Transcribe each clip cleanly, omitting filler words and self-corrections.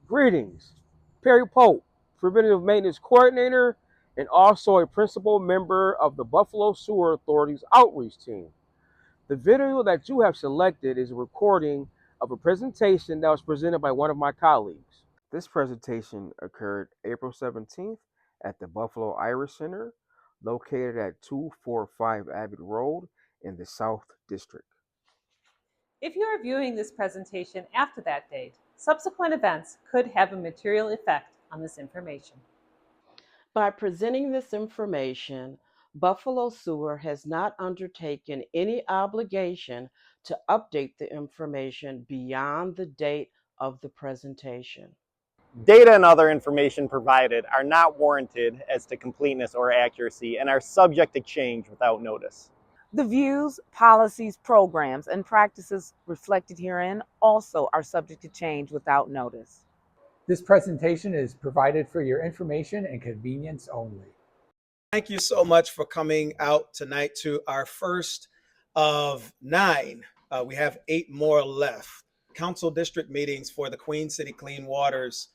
Greetings. Perry Pope, Preventative Maintenance Coordinator and also a principal member of the Buffalo Sewer Authority's outreach team. The video that you have selected is a recording of a presentation that was presented by one of my colleagues. This presentation occurred April 17th at the Buffalo Irish Center, located at 245 Abbott Road in the South District. If you are viewing this presentation after that date, subsequent events could have a material effect on this information. By presenting this information, Buffalo Sewer has not undertaken any obligation to update the information beyond the date of the presentation. Data and other information provided are not warranted as to completeness or accuracy and are subject to change without notice. The views, policies, programs, and practices reflected herein also are subject to change without notice. This presentation is provided for your information and convenience only. Thank you so much for coming out tonight to our first of 9. We have 8 more left. Council district meetings for the Queen City Clean Waters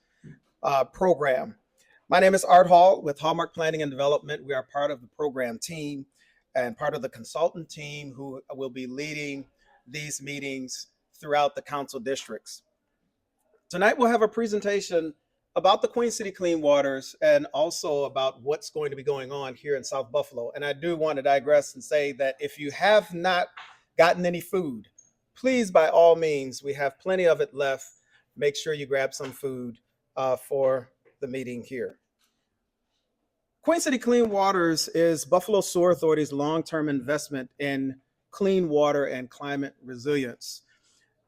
program. My name is Art Hall with Hallmark Planning and Development. We are part of the program team and part of the consultant team who will be leading these meetings throughout the council districts. Tonight we'll have a presentation about the Queen City Clean Waters and also about what's going to be going on here in South Buffalo. And I do want to digress and say that if you have not gotten any food, please, by all means, we have plenty of it left. Make sure you grab some food for the meeting here. Queen City Clean Waters is Buffalo Sewer Authority's long-term investment in clean water and climate resilience.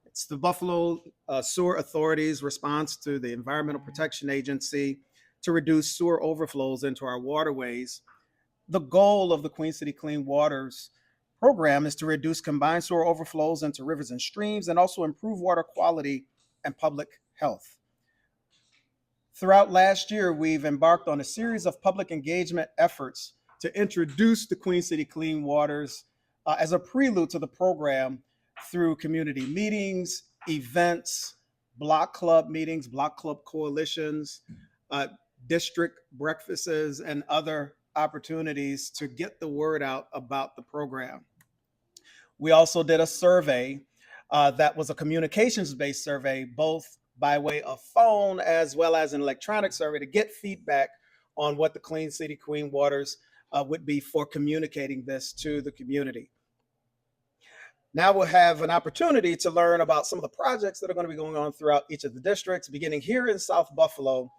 It's the Buffalo Sewer Authority's response to the Environmental Protection Agency to reduce sewer overflows into our waterways. The goal of the Queen City Clean Waters program is to reduce combined sewer overflows into rivers and streams and also improve water quality and public health. Throughout last year, we've embarked on a series of public engagement efforts to introduce the Queen City Clean Waters as a prelude to the program through community meetings, events, block club meetings, block club coalitions, district breakfasts, and other opportunities to get the word out about the program. We also did a survey that was a communications-based survey, both by way of phone as well as an electronic survey to get feedback on what the Clean City Clean Waters would be for communicating this to the community. Now we'll have an opportunity to learn about some of the projects that are going to be going on throughout each of the districts, beginning here in South Buffalo,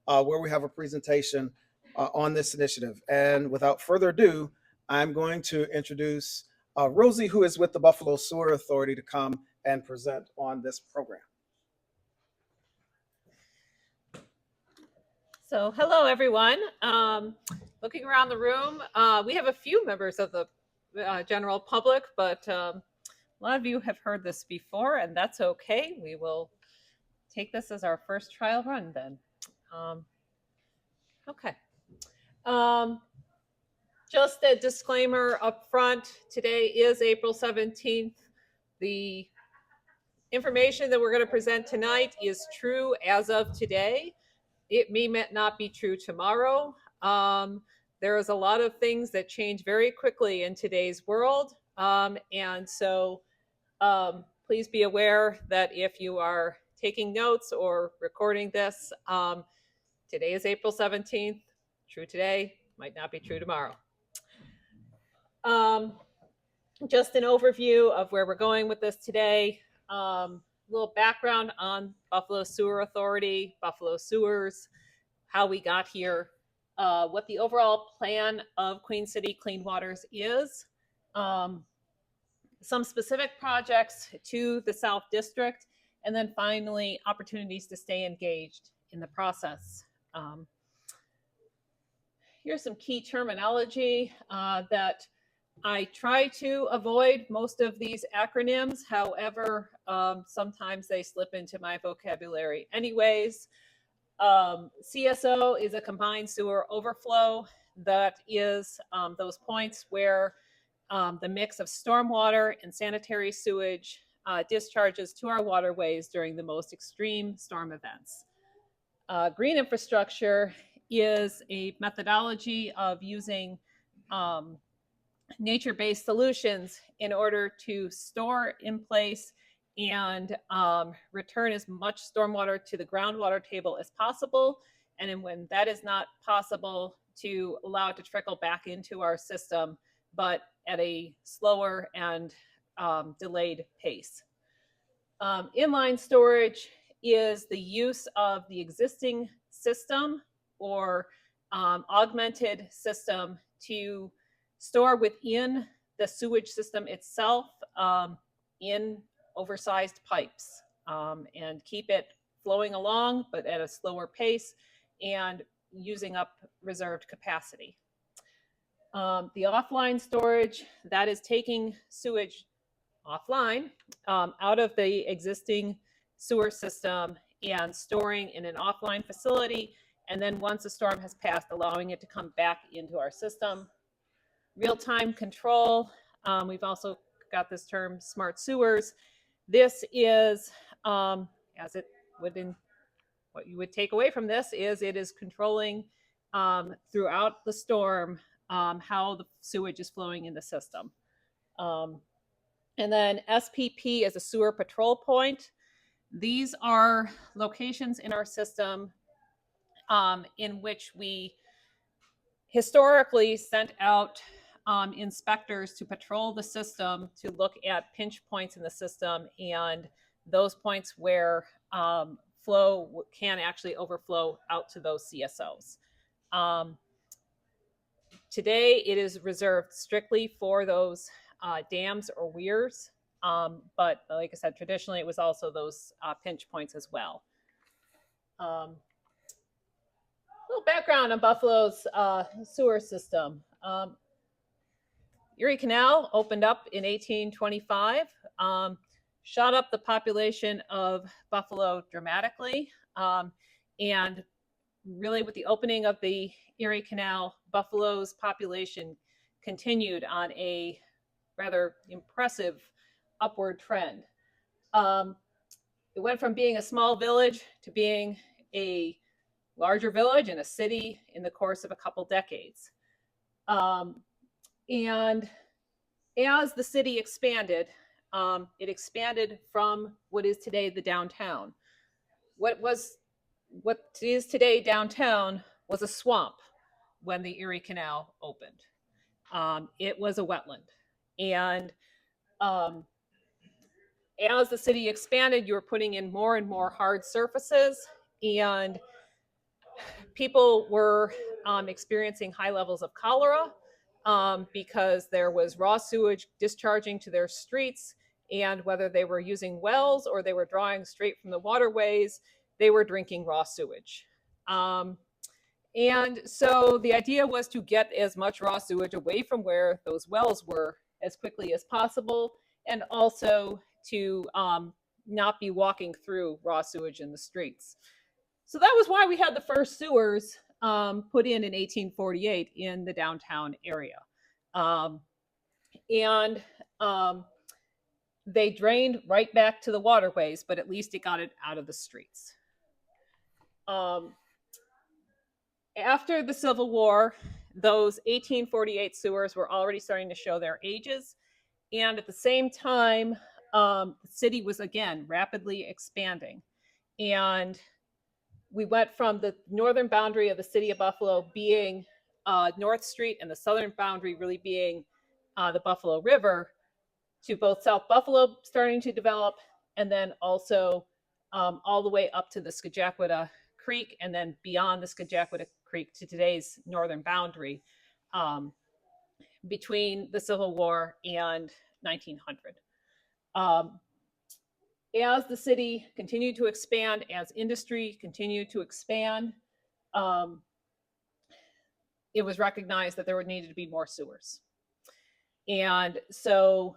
where we have a presentation on this initiative. And without further ado, I'm going to introduce Rosie, who is with the Buffalo Sewer Authority, to come and present on this program. So hello, everyone. Looking around the room, we have a few members of the general public, but a lot of you have heard this before, and that's okay. We will take this as our first trial run then. Okay. Just a disclaimer up front, today is April 17th. The information that we're going to present tonight is true as of today. It may not be true tomorrow. There is a lot of things that change very quickly in today's world. And so please be aware that if you are taking notes or recording this, today is April 17th. True today, might not be true tomorrow. Just an overview of where we're going with this today. Little background on Buffalo Sewer Authority, Buffalo Sewers, how we got here, what the overall plan of Queen City Clean Waters is, some specific projects to the South District, and then finally opportunities to stay engaged in the process. Here's some key terminology that I try to avoid most of these acronyms. However, sometimes they slip into my vocabulary anyways. CSO is a combined sewer overflow. That is those points where the mix of stormwater and sanitary sewage discharges to our waterways during the most extreme storm events. Green infrastructure is a methodology of using nature-based solutions in order to store in place and return as much stormwater to the groundwater table as possible. And then when that is not possible, to allow it to trickle back into our system, but at a slower and delayed pace. Inline storage is the use of the existing system or augmented system to store within the sewage system itself in oversized pipes and keep it flowing along, but at a slower pace and using up reserved capacity. The offline storage, that is taking sewage offline out of the existing sewer system and storing in an offline facility. And then once a storm has passed, allowing it to come back into our system. Real-time control. We've also got this term smart sewers. This is, as it would in what you would take away from this is it is controlling throughout the storm how the sewage is flowing in the system. And then SPP is a sewer patrol point. These are locations in our system in which we historically sent out inspectors to patrol the system to look at pinch points in the system and those points where flow can actually overflow out to those CSOs. Today, it is reserved strictly for those dams or weirs, but like I said, traditionally it was also those pinch points as well. A little background on Buffalo's sewer system. Erie Canal opened up in 1825, shot up the population of Buffalo dramatically, and really with the opening of the Erie Canal, Buffalo's population continued on a rather impressive upward trend. It went from being a small village to being a larger village and a city in the course of a couple decades. And as the city expanded, it expanded from what is today the downtown. What is today downtown was a swamp when the Erie Canal opened. It was a wetland. And as the city expanded, you were putting in more and more hard surfaces, and people were experiencing high levels of cholera because there was raw sewage discharging to their streets, and whether they were using wells or they were drawing straight from the waterways, they were drinking raw sewage. And so the idea was to get as much raw sewage away from where those wells were as quickly as possible, and also to not be walking through raw sewage in the streets. So that was why we had the first sewers put in 1848 in the downtown area. And they drained right back to the waterways, but at least it got it out of the streets. After the Civil War, those 1848 sewers were already starting to show their ages. And at the same time, the city was again rapidly expanding. And we went from the northern boundary of the city of Buffalo being North Street and the southern boundary really being the Buffalo River to both South Buffalo starting to develop, and then also all the way up to the Scajaquada Creek, and then beyond the Scajaquada Creek to today's northern boundary between the Civil War and 1900. As the city continued to expand, as industry continued to expand, it was recognized that there needed to be more sewers. And so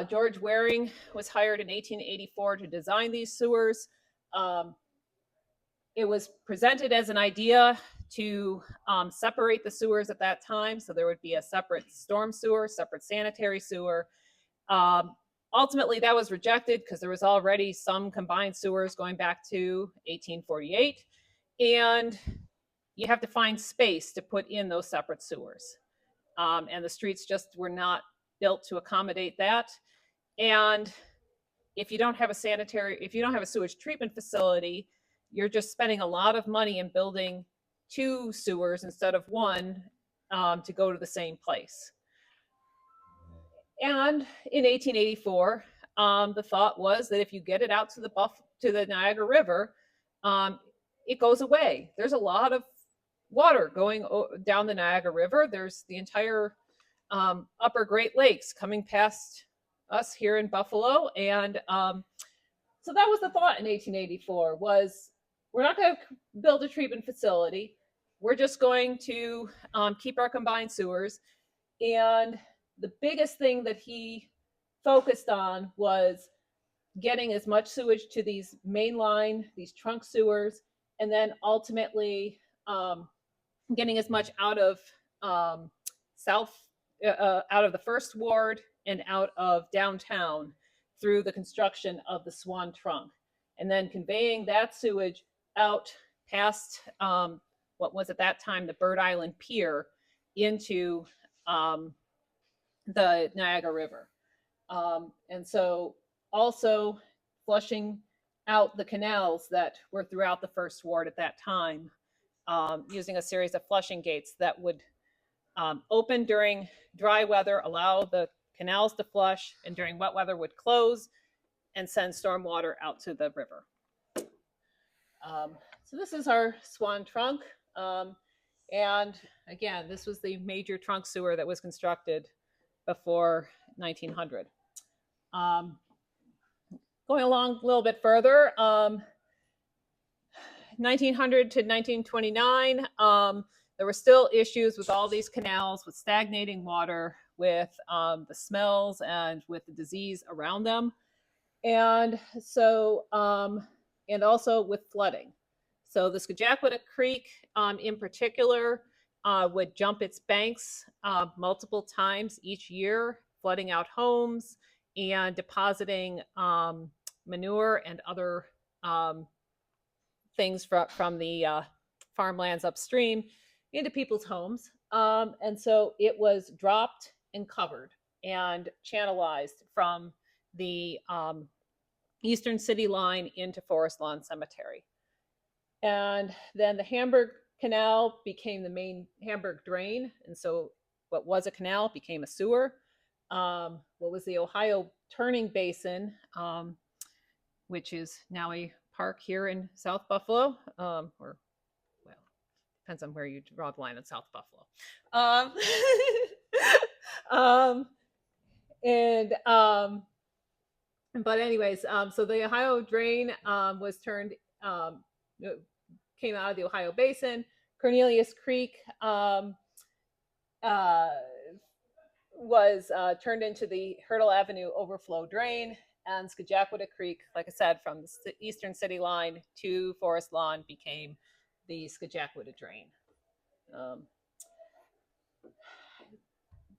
George Waring was hired in 1884 to design these sewers. It was presented as an idea to separate the sewers at that time. So there would be a separate storm sewer, separate sanitary sewer. Ultimately, that was rejected because there was already some combined sewers going back to 1848. And you have to find space to put in those separate sewers. And the streets just were not built to accommodate that. And if you don't have a sewage treatment facility, you're just spending a lot of money in building 2 sewers instead of 1 to go to the same place. And in 1884, the thought was that if you get it out to the Niagara River, it goes away. There's a lot of water going down the Niagara River. There's the entire upper Great Lakes coming past us here in Buffalo. And so that was the thought in 1884 was we're not going to build a treatment facility. We're just going to keep our combined sewers. And the biggest thing that he focused on was getting as much sewage to these mainline, these trunk sewers, and then ultimately getting as much out of out of the first ward and out of downtown through the construction of the Swan Trunk, and then conveying that sewage out past what was at that time the Bird Island Pier into the Niagara River. And so also flushing out the canals that were throughout the first ward at that time, using a series of flushing gates that would open during dry weather, allow the canals to flush, and during wet weather would close and send storm water out to the river. So this is our Swan Trunk. And again, this was the major trunk sewer that was constructed before 1900. Going along a little bit further, 1900 to 1929, there were still issues with all these canals, with stagnating water, with the smells, and with the disease around them. And so, and also with flooding. So the Scajaquada Creek in particular would jump its banks multiple times each year, flooding out homes and depositing manure and other things from the farmlands upstream into people's homes. And so it was dropped and covered and channelized from the eastern city line into Forest Lawn Cemetery. And then the Hamburg Canal became the main Hamburg drain. And so what was a canal became a sewer. What was the Ohio Turning Basin, which is now a park here in South Buffalo, or, well, depends on where you draw the line in South Buffalo. But anyways, so the Ohio drain was turned, came out of the Ohio Basin. Cornelius Creek was turned into the Hurdle Avenue overflow drain, and Scajaquada Creek, like I said, from the eastern city line to Forest Lawn became the Scajaquada drain.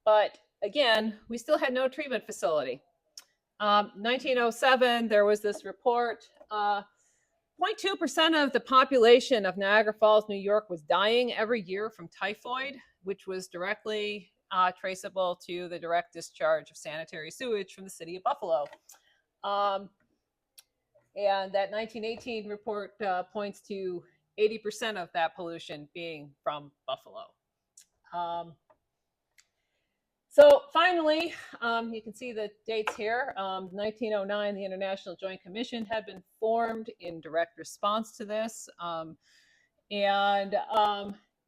But again, we still had no treatment facility. 1907, there was this report, 0.2% of the population of Niagara Falls, New York was dying every year from typhoid, which was directly traceable to the direct discharge of sanitary sewage from the city of Buffalo. And that 1918 report points to 80% of that pollution being from Buffalo. So finally, you can see the dates here. 1909, the International Joint Commission had been formed in direct response to this. And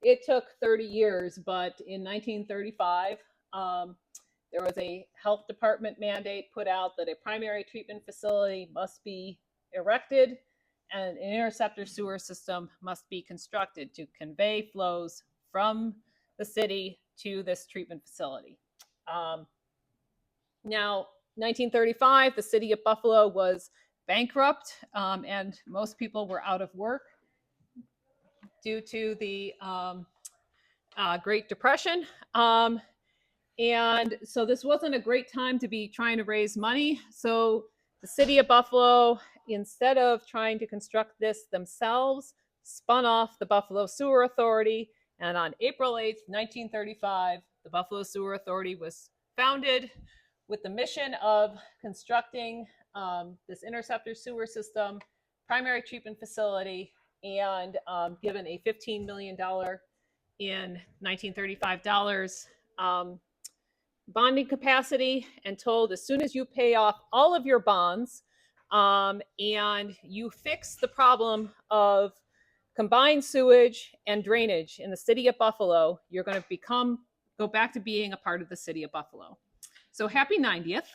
it took 30 years, but in 1935, there was a health department mandate put out that a primary treatment facility must be erected and an interceptor sewer system must be constructed to convey flows from the city to this treatment facility. Now, 1935, the city of Buffalo was bankrupt and most people were out of work due to the Great Depression. And so this wasn't a great time to be trying to raise money. So the city of Buffalo, instead of trying to construct this themselves, spun off the Buffalo Sewer Authority. And on April 8th, 1935, the Buffalo Sewer Authority was founded with the mission of constructing this interceptor sewer system, primary treatment facility, and given a $15 million in 1935 dollars bonding capacity, and told as soon as you pay off all of your bonds and you fix the problem of combined sewage and drainage in the city of Buffalo, you're going to go back to being a part of the city of Buffalo. So happy 90th.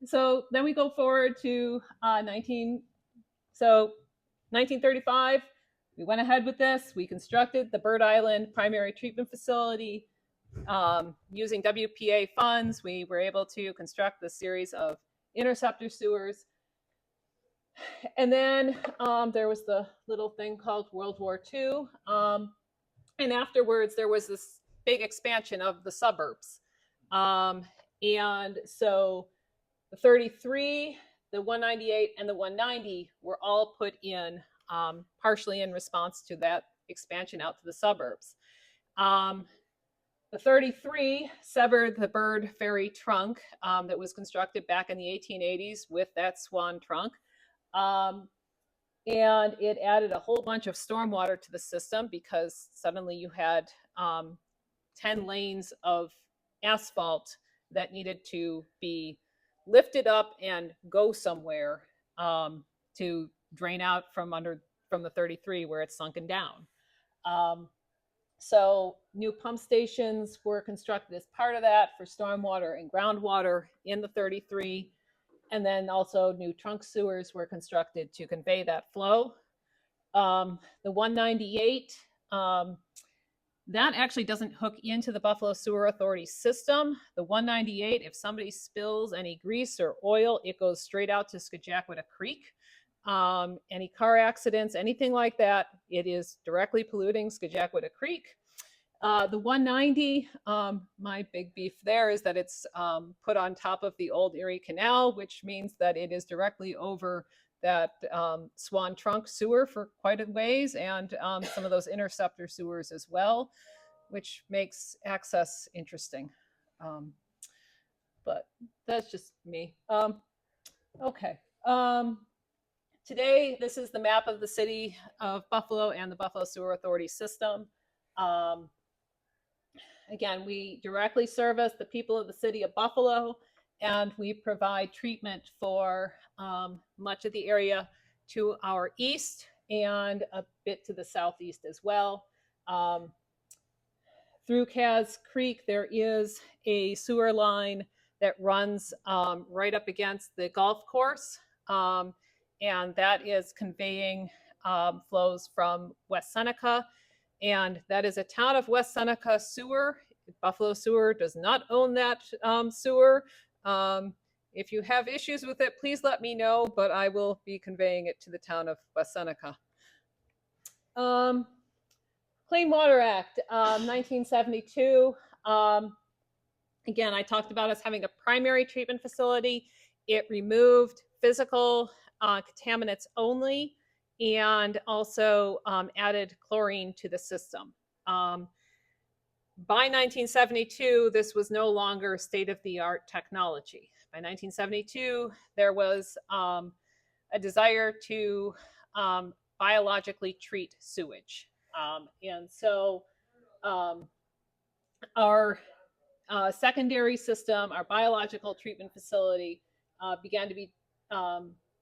So then we go forward to 1935. We went ahead with this. We constructed the Bird Island primary treatment facility using WPA funds. We were able to construct the series of interceptor sewers. And then there was the little thing called World War II. And afterwards, there was this big expansion of the suburbs. And so the 33, the 198, and the 190 were all put in partially in response to that expansion out to the suburbs. The 33 severed the Bird Ferry trunk that was constructed back in the 1880s with that swan trunk. And it added a whole bunch of stormwater to the system because suddenly you had 10 lanes of asphalt that needed to be lifted up and go somewhere to drain out from the 33 where it's sunken down. So new pump stations were constructed as part of that for stormwater and groundwater in the 33. And then also new trunk sewers were constructed to convey that flow. The 198, that actually doesn't hook into the Buffalo Sewer Authority system. The 198, if somebody spills any grease or oil, it goes straight out to Skajakwita Creek. Any car accidents, anything like that, it is directly polluting Skajakwita Creek. The 190, my big beef there is that it's put on top of the old Erie Canal, which means that it is directly over that Swan Trunk sewer for quite a ways, and some of those interceptor sewers as well, which makes access interesting. But that's just me. Okay. Today, this is the map of the city of Buffalo and the Buffalo Sewer Authority system. Again, we directly service the people of the city of Buffalo, and we provide treatment for much of the area to our east and a bit to the southeast as well. Through Kaz Creek, there is a sewer line that runs right up against the golf course, and that is conveying flows from West Seneca. And that is a town of West Seneca sewer. Buffalo Sewer does not own that sewer. If you have issues with it, please let me know, but I will be conveying it to the town of West Seneca. Clean Water Act, 1972. Again, I talked about us having a primary treatment facility. It removed physical contaminants only, and also added chlorine to the system. By 1972, this was no longer state-of-the-art technology. By 1972, there was a desire to biologically treat sewage. And so our secondary system, our biological treatment facility, began to be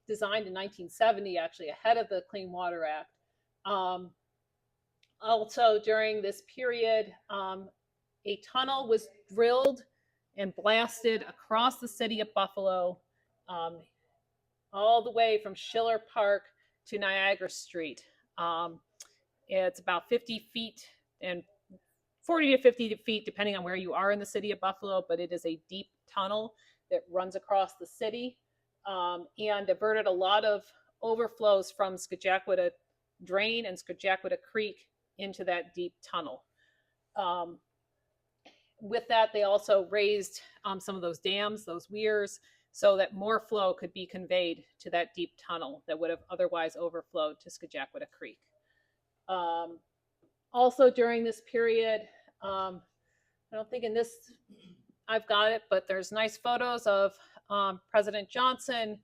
designed in 1970, actually ahead of the Clean Water Act. Also, during this period, a tunnel was drilled and blasted across the city of Buffalo, all the way from Schiller Park to Niagara Street. It's about 50 feet and 40 to 50 feet, depending on where you are in the city of Buffalo, but it is a deep tunnel that runs across the city, and diverted a lot of overflows from Skajakwita drain and Scajaquada Creek into that deep tunnel. With that, they also raised some of those dams, those weirs, so that more flow could be conveyed to that deep tunnel that would have otherwise overflowed to Scajaquada Creek. Also during this period, I don't think in this I've got it, but there's nice photos of President Johnson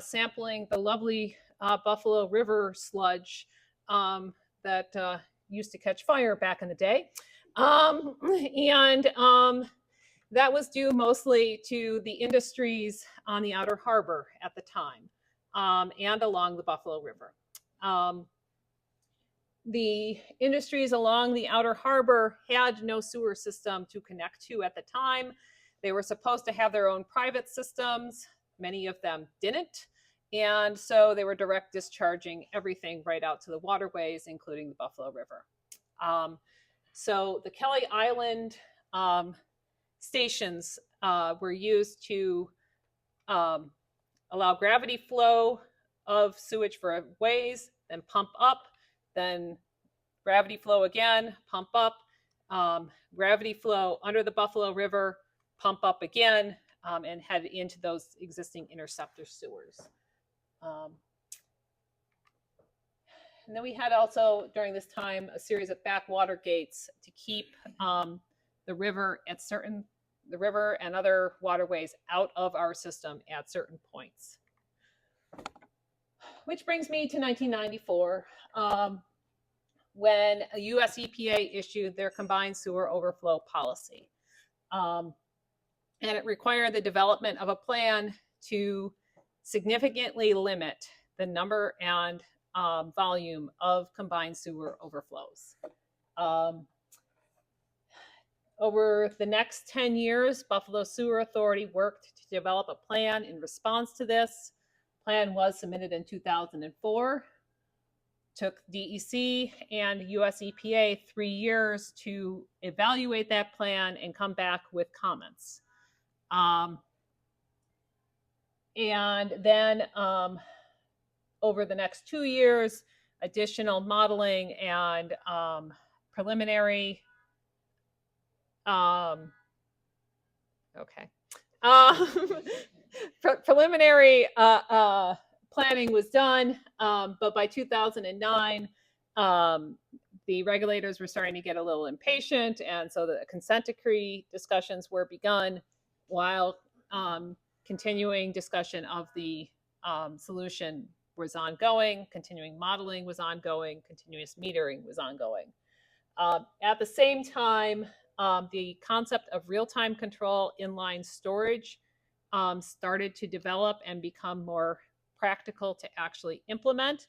sampling the lovely Buffalo River sludge that used to catch fire back in the day. That was due mostly to the industries on the outer harbor at the time and along the Buffalo River. The industries along the outer harbor had no sewer system to connect to at the time. They were supposed to have their own private systems. Many of them didn't. And so they were direct discharging everything right out to the waterways, including the Buffalo River. So the Kelly Island stations were used to allow gravity flow of sewage for ways, then pump up, then gravity flow again, pump up, gravity flow under the Buffalo River, pump up again, and head into those existing interceptor sewers. And then we had also, during this time, a series of backwater gates to keep the river and other waterways out of our system at certain points. Which brings me to 1994, when a US EPA issued their combined sewer overflow policy. And it required the development of a plan to significantly limit the number and volume of combined sewer overflows. Over the next 10 years, Buffalo Sewer Authority worked to develop a plan in response to this. The plan was submitted in 2004. Took DEC and US EPA 3 years to evaluate that plan and come back with comments. And then over the next 2 years, additional modeling and preliminary preliminary planning was done, but by 2009, the regulators were starting to get a little impatient, and so the consent decree discussions were begun while continuing discussion of the solution was ongoing, continuing modeling was ongoing, continuous metering was ongoing. At the same time, the concept of real-time control inline storage started to develop and become more practical to actually implement,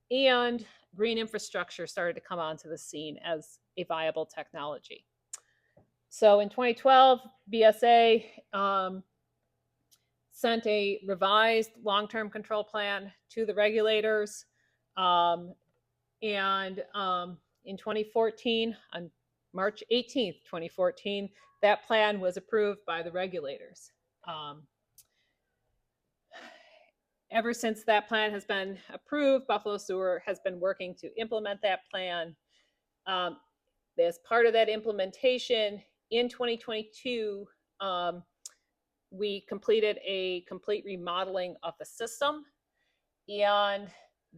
and green infrastructure started to come onto the scene as a viable technology. So in 2012, BSA sent a revised long-term control plan to the regulators, and in 2014, on March 18th, 2014, that plan was approved by the regulators. Ever since that plan has been approved, Buffalo Sewer has been working to implement that plan. As part of that implementation, in 2022, we completed a complete remodeling of the system, and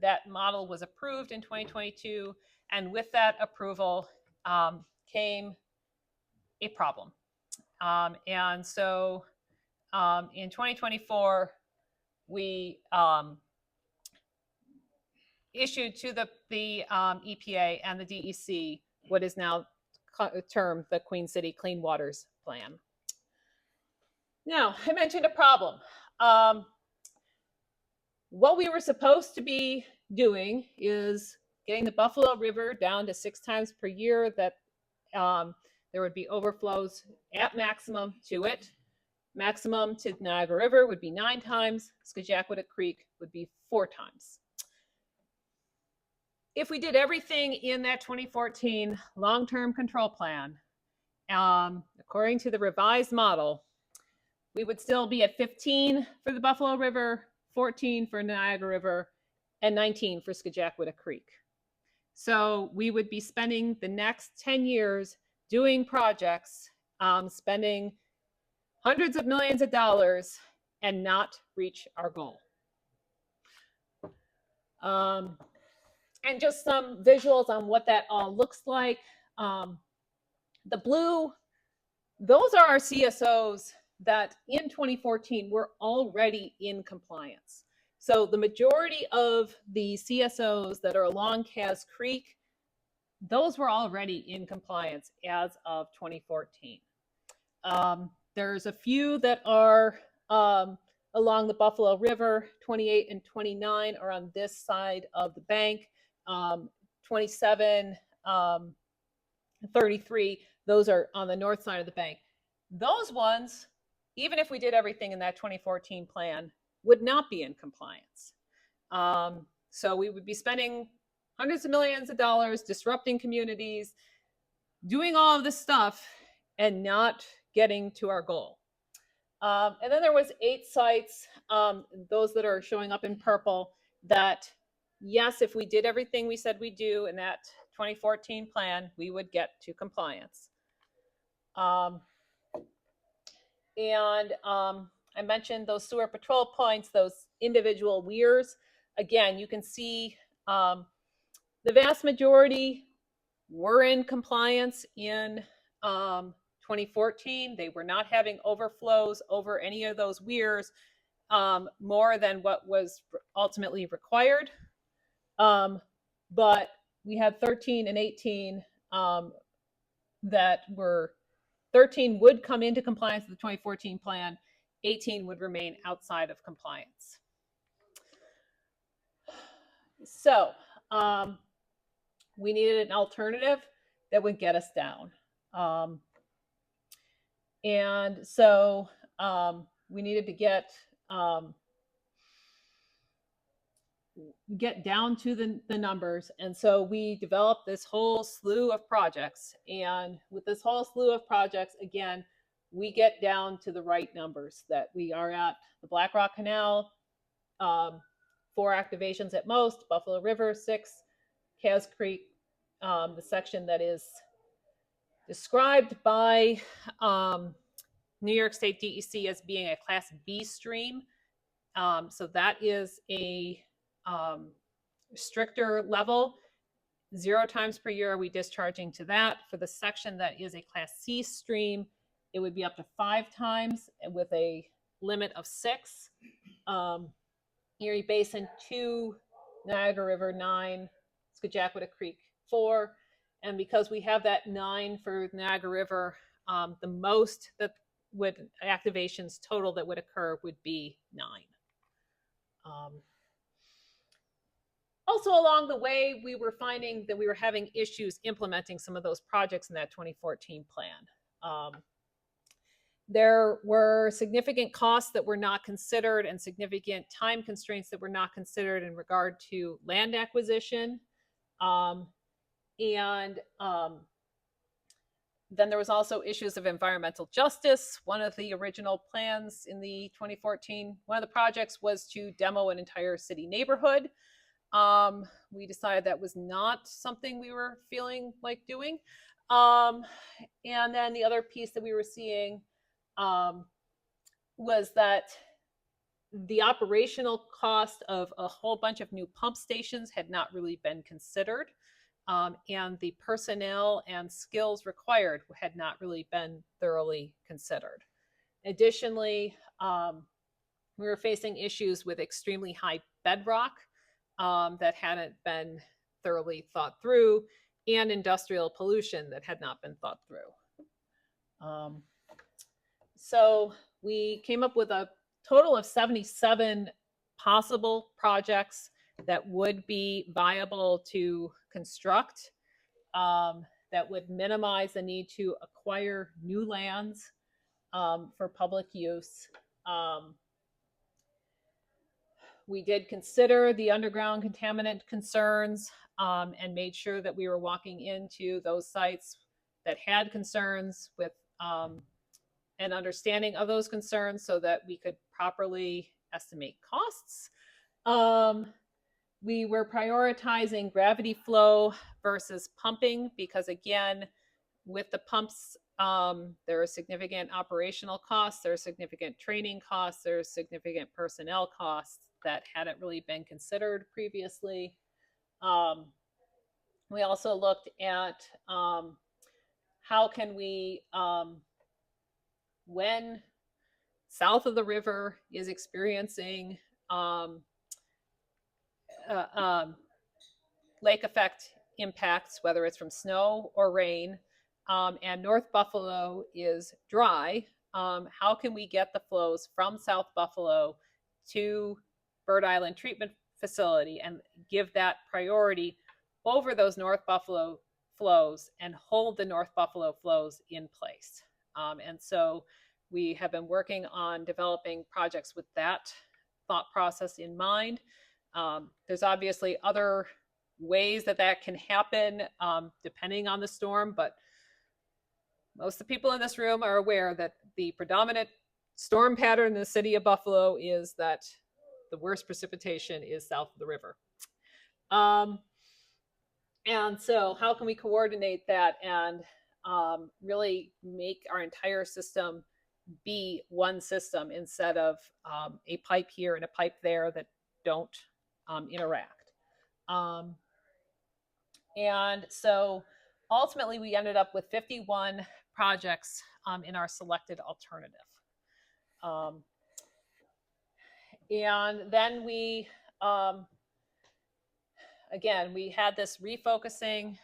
that model was approved in 2022. And with that approval came a problem. And so in 2024, we issued to the EPA and the DEC what is now termed the Queen City Clean Waters Plan. Now, I mentioned a problem. What we were supposed to be doing is getting the Buffalo River down to 6 times per year, that there would be overflows at maximum to it. Maximum to Niagara River would be 9 times. Scajaquada Creek would be 4 times. If we did everything in that 2014 long-term control plan, according to the revised model, we would still be at 15 for the Buffalo River, 14 for Niagara River, and 19 for Scajaquada Creek. So we would be spending the next 10 years doing projects, spending hundreds of millions of dollars and not reach our goal. And just some visuals on what that all looks like. The blue, those are our CSOs that in 2014 were already in compliance. So the majority of the CSOs that are along Cass Creek, those were already in compliance as of 2014. There's a few that are along the Buffalo River. 28 and 29 are on this side of the bank. 27, 33, those are on the north side of the bank. Those ones, even if we did everything in that 2014 plan, would not be in compliance. So we would be spending hundreds of millions of dollars, disrupting communities, doing all of this stuff, and not getting to our goal. And then there was 8 sites, those that are showing up in purple, that yes, if we did everything we said we'd do in that 2014 plan, we would get to compliance. I mentioned those sewer patrol points, those individual weirs. Again, you can see the vast majority were in compliance in 2014. They were not having overflows over any of those weirs more than what was ultimately required. But we had 13 and 18 that were, 13 would come into compliance with the 2014 plan, 18 would remain outside of compliance. So we needed an alternative that would get us down. And so we needed to get down to the numbers. And so we developed this whole slew of projects. And with this whole slew of projects, again, we get down to the right numbers, that we are at the Black Rock Canal, 4 activations at most, Buffalo River 6, Cass Creek, the section that is described by New York State DEC as being a Class B stream. So that is a stricter level. 0 times per year are we discharging to that. For the section that is a Class C stream, it would be up to 5 times with a limit of 6. Erie Basin 2, Niagara River 9, Scajaquada Creek 4. And because we have that 9 for Niagara River, the most that would activations total that would occur would be 9. Also along the way, we were finding that we were having issues implementing some of those projects in that 2014 plan. There were significant costs that were not considered and significant time constraints that were not considered in regard to land acquisition. Then there was also issues of environmental justice. One of the original plans in the 2014, one of the projects was to demo an entire city neighborhood. We decided that was not something we were feeling like doing. And then the other piece that we were seeing was that the operational cost of a whole bunch of new pump stations had not really been considered. And the personnel and skills required had not really been thoroughly considered. Additionally, we were facing issues with extremely high bedrock that hadn't been thoroughly thought through, and industrial pollution that had not been thought through. So we came up with a total of 77 possible projects that would be viable to construct, that would minimize the need to acquire new lands for public use. We did consider the underground contaminant concerns and made sure that we were walking into those sites that had concerns with an understanding of those concerns so that we could properly estimate costs. We were prioritizing gravity flow versus pumping because, again, with the pumps, there are significant operational costs, there are significant training costs, there are significant personnel costs that hadn't really been considered previously. We also looked at how can we, when south of the river is experiencing lake effect impacts, whether it's from snow or rain, and North Buffalo is dry, how can we get the flows from South Buffalo to Bird Island Treatment Facility and give that priority over those North Buffalo flows and hold the North Buffalo flows in place? And so we have been working on developing projects with that thought process in mind. There's obviously other ways that can happen depending on the storm, but most of the people in this room are aware that the predominant storm pattern in the city of Buffalo is that the worst precipitation is south of the river. And so how can we coordinate that and really make our entire system be one system instead of a pipe here and a pipe there that don't interact? And so ultimately we ended up with 51 projects in our selected alternative. And then we, again, we had this refocusing,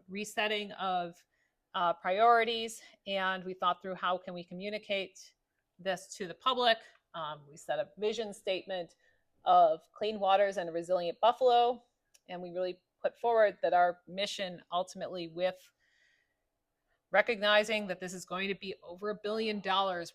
resetting of priorities, and we thought through how can we communicate this to the public. We set a vision statement of clean waters and a resilient Buffalo, and we really put forward that our mission ultimately, with recognizing that this is going to be over $1 billion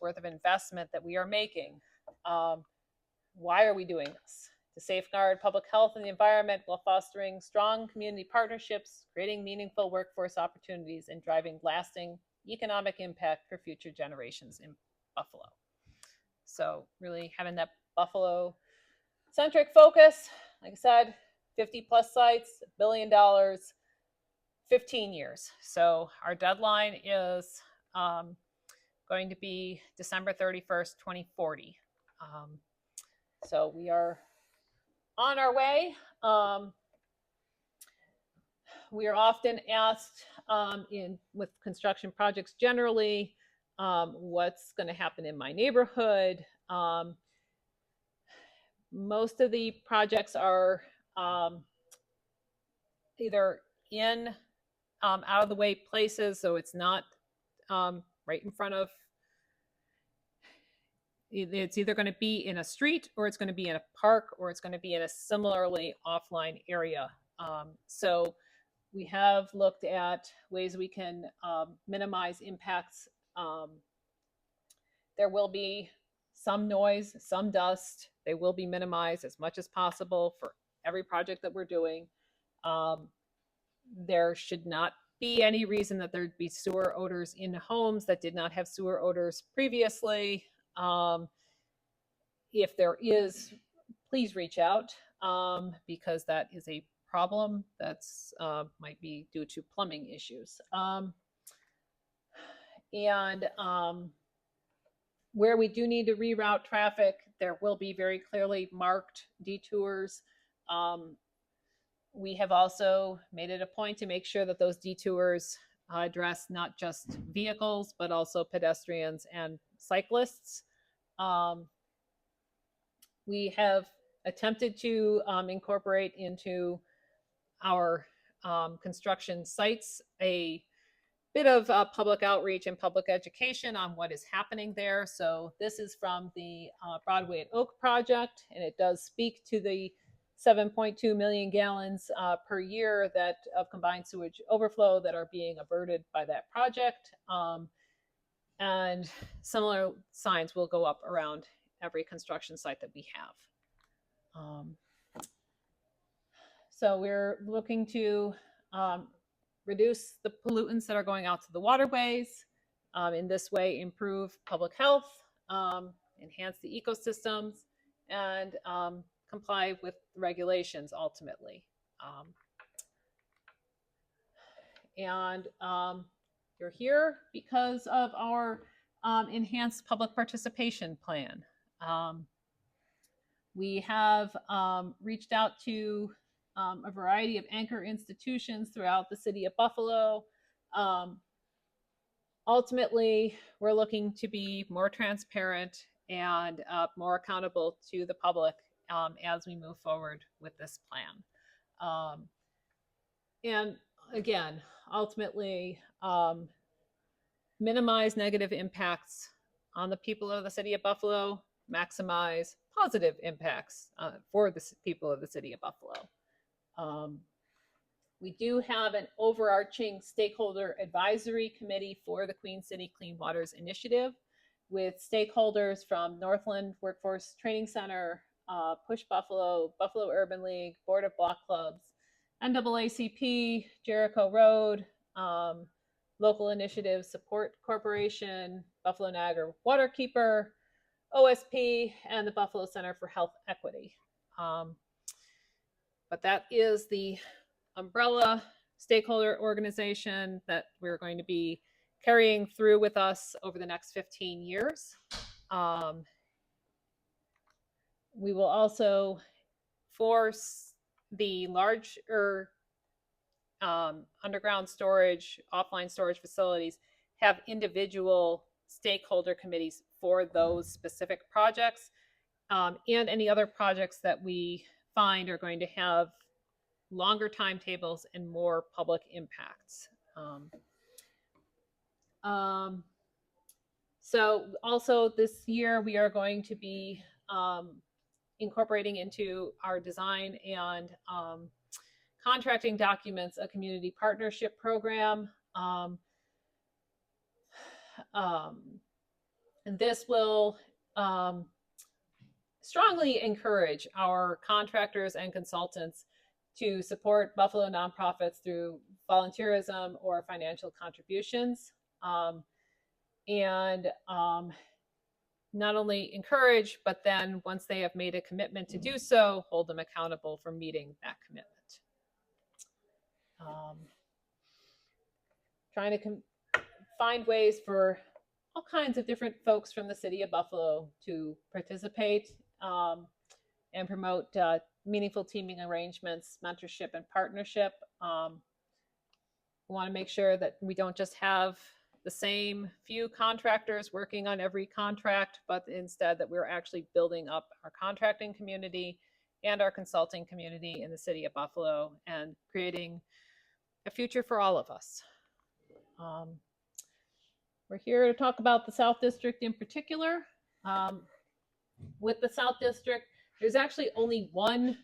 worth of investment that we are making. Why are we doing this? To safeguard public health and the environment while fostering strong community partnerships, creating meaningful workforce opportunities, and driving lasting economic impact for future generations in Buffalo. So really having that Buffalo-centric focus, like I said, 50 plus sites, $1 billion, 15 years. So our deadline is going to be December 31st, 2040. So we are on our way. We are often asked with construction projects generally, what's going to happen in my neighborhood? Most of the projects are either in out of the way places, so it's not right in front of. It's either going to be in a street, or it's going to be in a park, or it's going to be in a similarly offline area. So we have looked at ways we can minimize impacts. There will be some noise, some dust. They will be minimized as much as possible for every project that we're doing. There should not be any reason that there'd be sewer odors in homes that did not have sewer odors previously. If there is, please reach out because that is a problem that's might be due to plumbing issues. Where we do need to reroute traffic, there will be very clearly marked detours. We have also made it a point to make sure that those detours address not just vehicles, but also pedestrians and cyclists. We have attempted to incorporate into our construction sites a bit of public outreach and public education on what is happening there. So this is from the Broadway at Oak project, and it does speak to the 7.2 million gallons per year that of combined sewage overflow that are being averted by that project. And similar signs will go up around every construction site that we have. So we're looking to reduce the pollutants that are going out to the waterways. In this way, improve public health, enhance the ecosystems, and comply with regulations ultimately. You're here because of our enhanced public participation plan. We have reached out to a variety of anchor institutions throughout the city of Buffalo. Ultimately, we're looking to be more transparent and more accountable to the public as we move forward with this plan. And again, ultimately, minimize negative impacts on the people of the city of Buffalo, maximize positive impacts for the people of the city of Buffalo. We do have an overarching stakeholder advisory committee for the Queen City Clean Waters Initiative with stakeholders from Northland Workforce Training Center, Push Buffalo, Buffalo Urban League, Board of Block Clubs, NAACP, Jericho Road, Local Initiative Support Corporation, Buffalo Niagara Waterkeeper, OSP, and the Buffalo Center for Health Equity. But that is the umbrella stakeholder organization that we're going to be carrying through with us over the next 15 years. We will also force the larger underground storage, offline storage facilities have individual stakeholder committees for those specific projects, and any other projects that we find are going to have longer timetables and more public impacts. So also this year we are going to be incorporating into our design and contracting documents a community partnership program. And this will strongly encourage our contractors and consultants to support Buffalo nonprofits through volunteerism or financial contributions. Not only encourage, but then once they have made a commitment to do so, hold them accountable for meeting that commitment. Trying to find ways for all kinds of different folks from the city of Buffalo to participate and promote meaningful teaming arrangements, mentorship, and partnership. We want to make sure that we don't just have the same few contractors working on every contract, but instead that we're actually building up our contracting community and our consulting community in the city of Buffalo and creating a future for all of us. We're here to talk about the South District in particular. With the South District, there's actually only one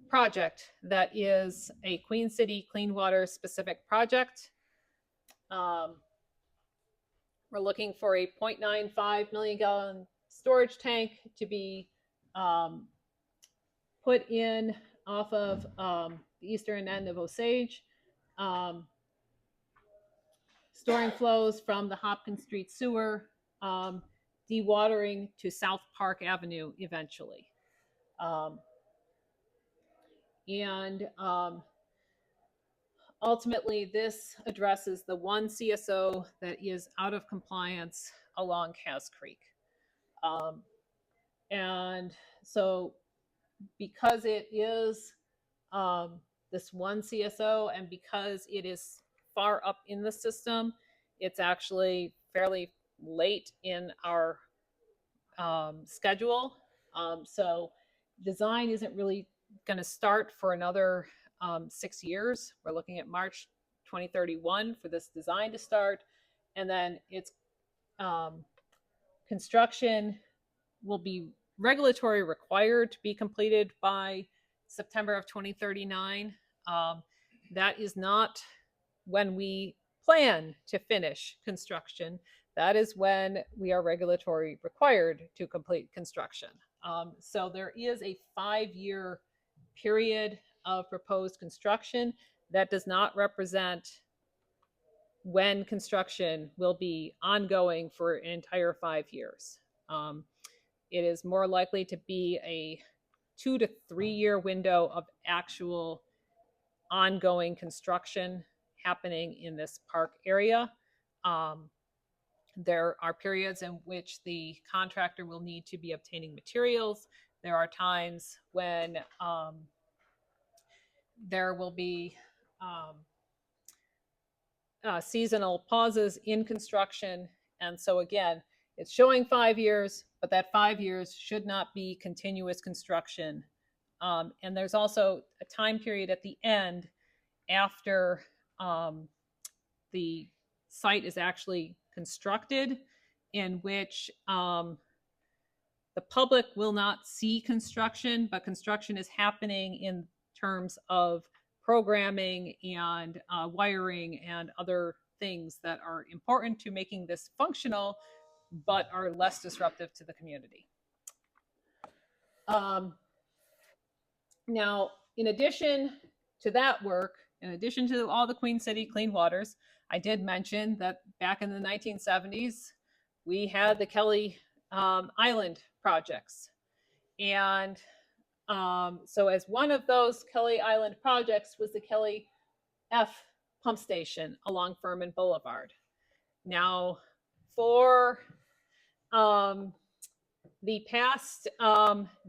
project that is a Queen City Clean Water specific project. We're looking for a 0.95 million gallon storage tank to be put in off of the eastern end of Osage, storing flows from the Hopkins Street sewer, dewatering to South Park Avenue eventually. Ultimately, this addresses the one CSO that is out of compliance along Cass Creek. And so because it is this one CSO and because it is far up in the system, it's actually fairly late in our schedule. So design isn't really going to start for another 6 years. We're looking at March 2031 for this design to start, and then its construction will be regulatory required to be completed by September of 2039. That is not when we plan to finish construction. That is when we are regulatory required to complete construction. So there is a 5-year period of proposed construction that does not represent when construction will be ongoing for an entire 5 years. it is more likely to be a 2 to 3 year window of actual ongoing construction happening in this park area. There are periods in which the contractor will need to be obtaining materials. There are times when there will be seasonal pauses in construction. And so again, it's showing 5 years, but that 5 years should not be continuous construction. And there's also a time period at the end after the site is actually constructed in which the public will not see construction, but construction is happening in terms of programming and wiring and other things that are important to making this functional, but are less disruptive to the community. Now, in addition to that work, in addition to all the Queen City Clean Waters, I did mention that back in the 1970s, we had the Kelly Island projects. And so as one of those Kelly Island projects was the Kelly F pump station along Furman Boulevard. Now, for the past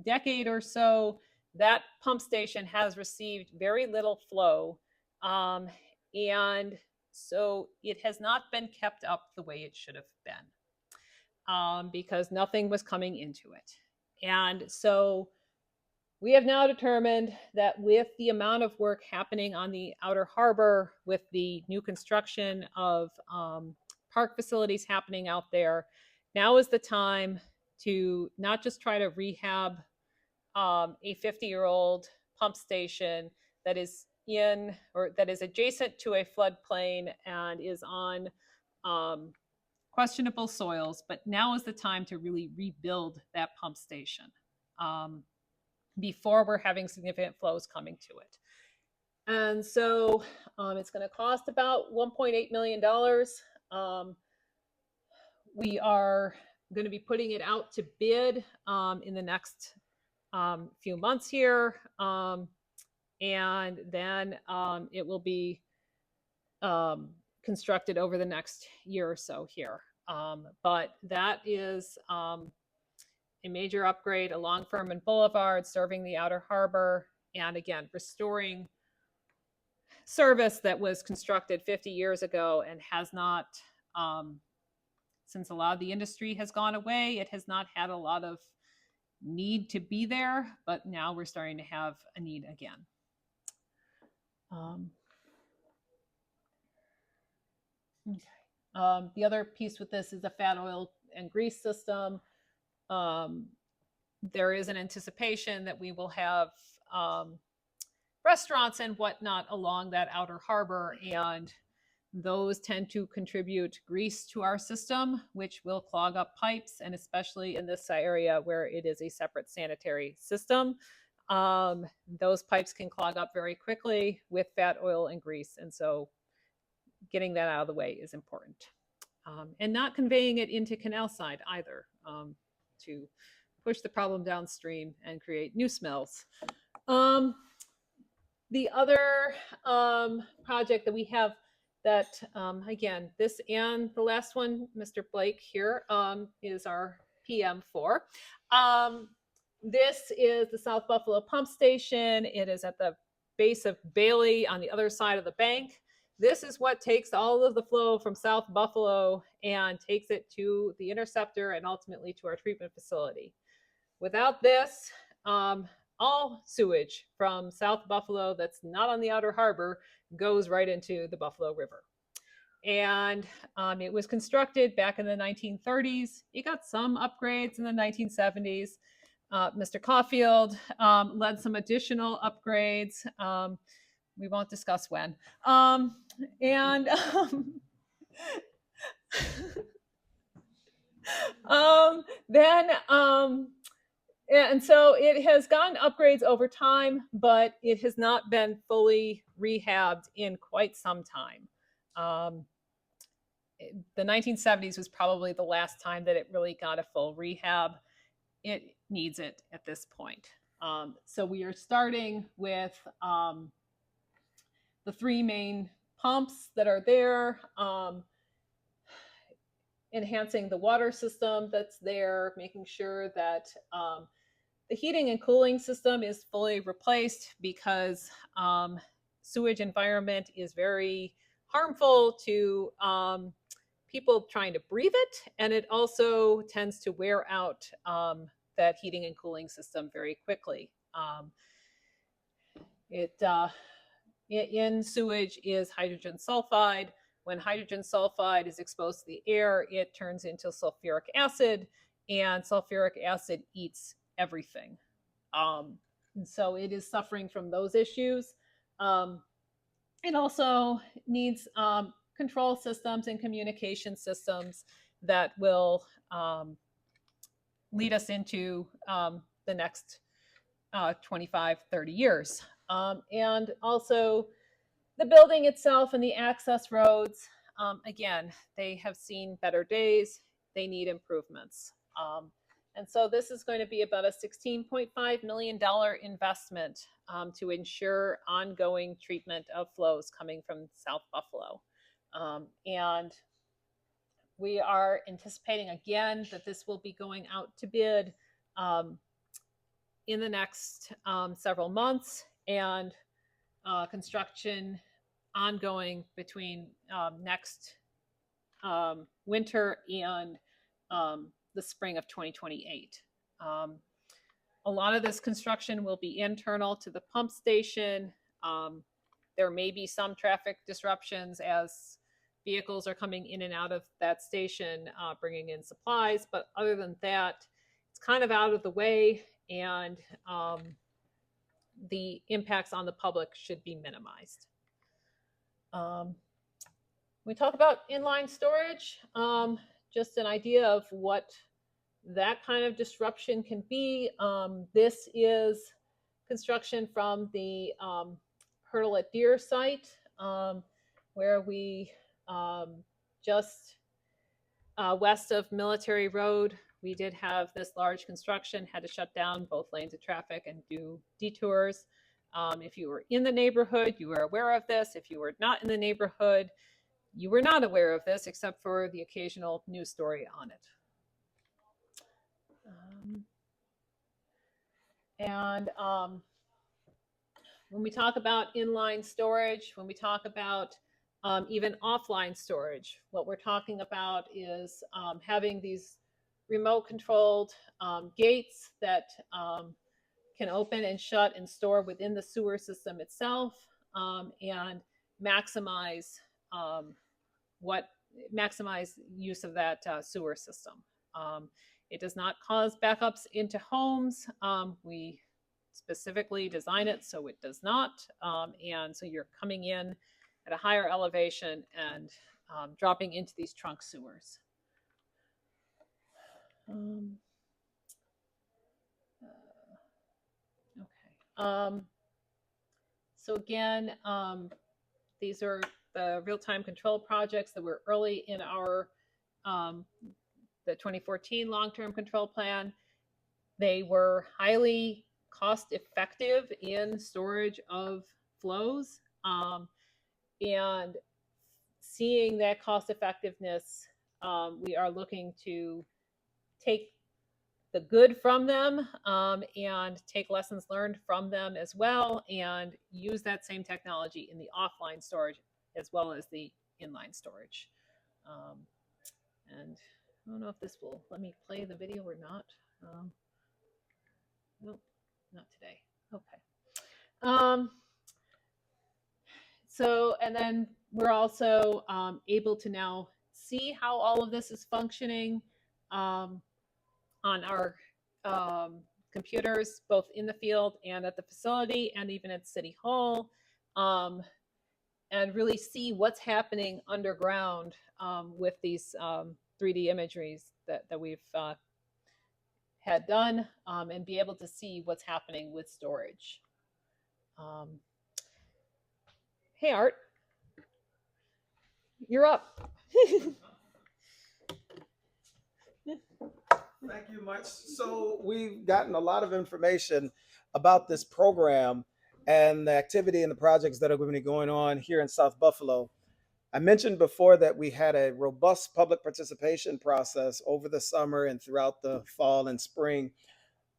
decade or so, that pump station has received very little flow. And so it has not been kept up the way it should have been because nothing was coming into it. And so we have now determined that with the amount of work happening on the outer harbor, with the new construction of park facilities happening out there, now is the time to not just try to rehab a 50-year-old pump station that is in or that is adjacent to a floodplain and is on questionable soils, but now is the time to really rebuild that pump station before we're having significant flows coming to it. And so it's going to cost about $1.8 million. We are going to be putting it out to bid in the next few months here. And then it will be constructed over the next year or so here. But that is a major upgrade along Furman Boulevard, serving the outer harbor, and again, restoring service that was constructed 50 years ago and has not, since a lot of the industry has gone away, it has not had a lot of need to be there, but now we're starting to have a need again. Okay. The other piece with this is the fat oil and grease system. There is an anticipation that we will have restaurants and whatnot along that outer harbor, and those tend to contribute grease to our system, which will clog up pipes, and especially in this area where it is a separate sanitary system, those pipes can clog up very quickly with fat oil and grease, and so getting that out of the way is important. And not conveying it into canal side either, to push the problem downstream and create new smells. The other project that we have that, again, this and the last one, Mr. Blake here, is our PM4. This is the South Buffalo Pump Station. It is at the base of Bailey on the other side of the bank. This is what takes all of the flow from South Buffalo and takes it to the interceptor and ultimately to our treatment facility. Without this, all sewage from South Buffalo that's not on the outer harbor goes right into the Buffalo River. And it was constructed back in the 1930s. It got some upgrades in the 1970s. Mr. Caulfield led some additional upgrades. We won't discuss when. And so it has gotten upgrades over time, but it has not been fully rehabbed in quite some time. The 1970s was probably the last time that it really got a full rehab. it needs it at this point. So we are starting with the three main pumps that are there, enhancing the water system that's there, making sure that the heating and cooling system is fully replaced because sewage environment is very harmful to people trying to breathe it, and it also tends to wear out that heating and cooling system very quickly. In sewage is hydrogen sulfide. When hydrogen sulfide is exposed to the air, it turns into sulfuric acid, and sulfuric acid eats everything. And so it is suffering from those issues. It also needs control systems and communication systems that will lead us into the next 25, 30 years. And also the building itself and the access roads, again, they have seen better days. They need improvements. And so this is going to be about a $16.5 million investment to ensure ongoing treatment of flows coming from South Buffalo. And we are anticipating again that this will be going out to bid in the next several months, and construction ongoing between next winter and the spring of 2028. A lot of this construction will be internal to the pump station. There may be some traffic disruptions as vehicles are coming in and out of that station, bringing in supplies. But other than that, it's kind of out of the way, and the impacts on the public should be minimized. We talk about inline storage, just an idea of what that kind of disruption can be. This is construction from the Hurdle at Deer site, where we just west of Military Road, we did have this large construction, had to shut down both lanes of traffic and do detours. If you were in the neighborhood, you were aware of this. If you were not in the neighborhood, you were not aware of this, except for the occasional news story on it. When we talk about inline storage, when we talk about even offline storage, what we're talking about is having these remote controlled gates that can open and shut and store within the sewer system itself, and maximize use of that sewer system. It does not cause backups into homes. We specifically design it so it does not, and so you're coming in at a higher elevation and dropping into these trunk sewers. So again, these are the real-time control projects that were early in our the 2014 long-term control plan. They were highly cost-effective in storage of flows, and seeing that cost-effectiveness, we are looking to take the good from them and take lessons learned from them as well, and use that same technology in the offline storage as well as the inline storage. And I don't know if this will let me play the video or not. Nope, not today. Okay. So, and then we're also able to now see how all of this is functioning on our computers, both in the field and at the facility, and even at City Hall, and really see what's happening underground with these 3D imageries that we've had done, and be able to see what's happening with storage. Hey, Art, you're up. Thank you much. So we've gotten a lot of information about this program and the activity and the projects that are going to be going on here in South Buffalo. I mentioned before that we had a robust public participation process over the summer and throughout the fall and spring.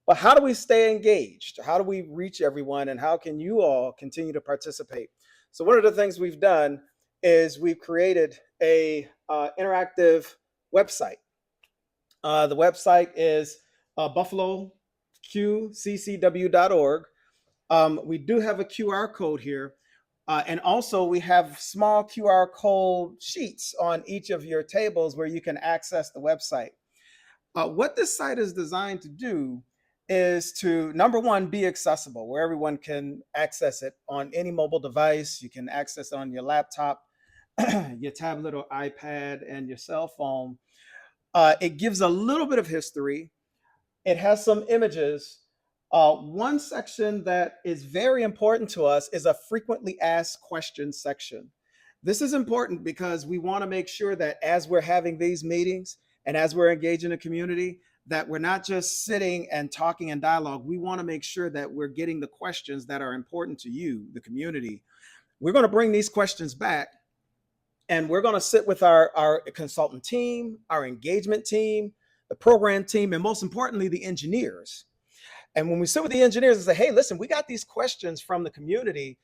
But how do we stay engaged? How do we reach everyone? And how can you all continue to participate? So one of the things we've done is we've created a interactive website. The website is buffalo QCCW.org. We do have a QR code here. And also, we have small QR code sheets on each of your tables where you can access the website. What this site is designed to do is to, number one, be accessible where everyone can access it on any mobile device. You can access it on your laptop, your tablet or iPad, and your cell phone. It gives a little bit of history. It has some images. One section that is very important to us is a frequently asked questions section. This is important because we want to make sure that as we're having these meetings and as we're engaging the community, that we're not just sitting and talking in dialogue. We want to make sure that we're getting the questions that are important to you, the community. We're going to bring these questions back and we're going to sit with our consultant team, our engagement team, the program team, and most importantly, the engineers. And when we sit with the engineers and say, hey, listen, we got these questions from the community.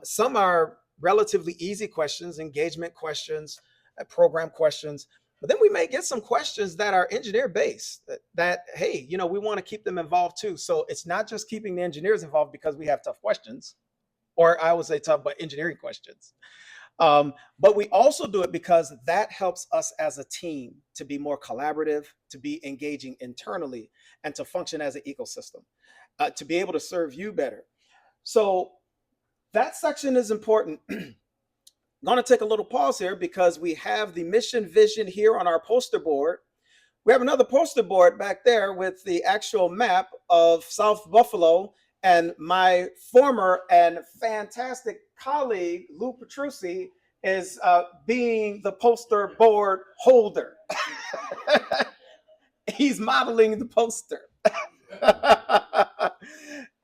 Some are relatively easy questions, engagement questions, program questions. But then we may get some questions that are engineer based that, hey, we want to keep them involved too. So it's not just keeping the engineers involved because we have tough questions, or I would say tough, but engineering questions. But we also do it because that helps us as a team to be more collaborative, to be engaging internally, and to function as an ecosystem, to be able to serve you better. So that section is important. I'm going to take a little pause here because we have the mission vision here on our poster board. We have another poster board back there with the actual map of South Buffalo and my former and fantastic colleague, Lou Petrucci, is being the poster board holder. He's modeling the poster.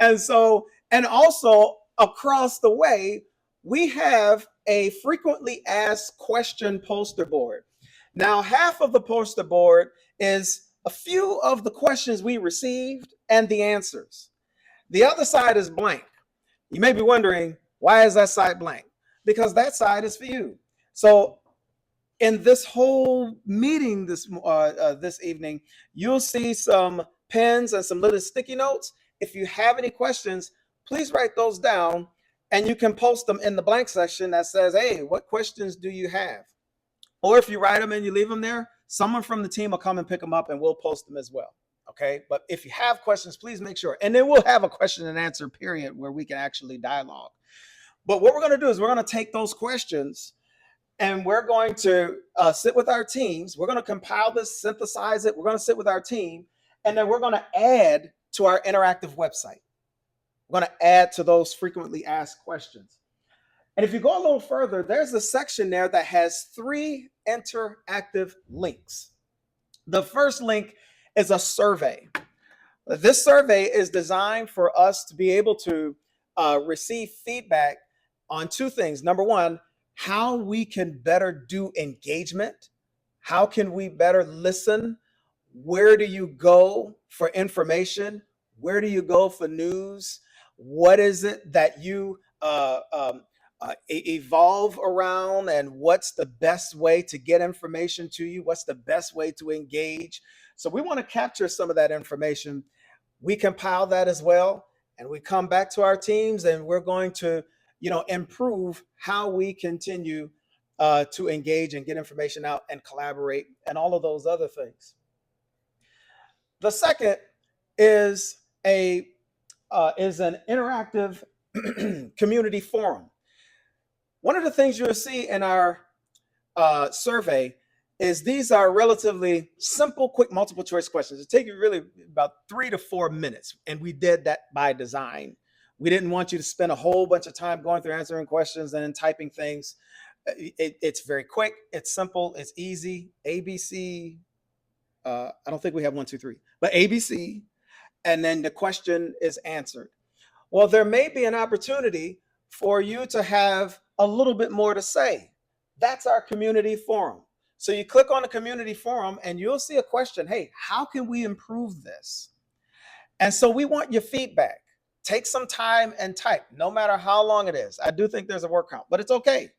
And also across the way, we have a frequently asked question poster board. Now, half of the poster board is a few of the questions we received and the answers. The other side is blank. You may be wondering, why is that side blank? Because that side is for you. So in this whole meeting this evening, you'll see some pens and some little sticky notes. If you have any questions, please write those down and you can post them in the blank section that says, hey, what questions do you have? Or if you write them and you leave them there, someone from the team will come and pick them up and we'll post them as well. Okay. But if you have questions, please make sure. And then we'll have a question and answer period where we can actually dialogue. But what we're going to do is we're going to take those questions and we're going to sit with our teams. We're going to compile this, synthesize it. We're going to sit with our team. And then we're going to add to our interactive website. We're going to add to those frequently asked questions. And if you go a little further, there's a section there that has 3 interactive links. The first link is a survey. This survey is designed for us to be able to receive feedback on 2 things. Number one, how we can better do engagement. How can we better listen? Where do you go for information? Where do you go for news? What is it that you evolve around, and what's the best way to get information to you? What's the best way to engage? So we want to capture some of that information. We compile that as well, and we come back to our teams, and we're going to, improve how we continue to engage and get information out and collaborate and all of those other things. The second is an interactive community forum. One of the things you'll see in our survey is these are relatively simple, quick multiple choice questions. It takes you really about 3 to 4 minutes. And we did that by design. We didn't want you to spend a whole bunch of time going through answering questions and then typing things. It's very quick. It's simple. It's easy. ABC, I don't think we have 1, 2, 3, but ABC, and then the question is answered. Well, there may be an opportunity for you to have a little bit more to say. That's our community forum. So you click on the community forum and you'll see a question. Hey, how can we improve this? And so we want your feedback. Take some time and type, no matter how long it is. I do think there's a word count, but it's okay.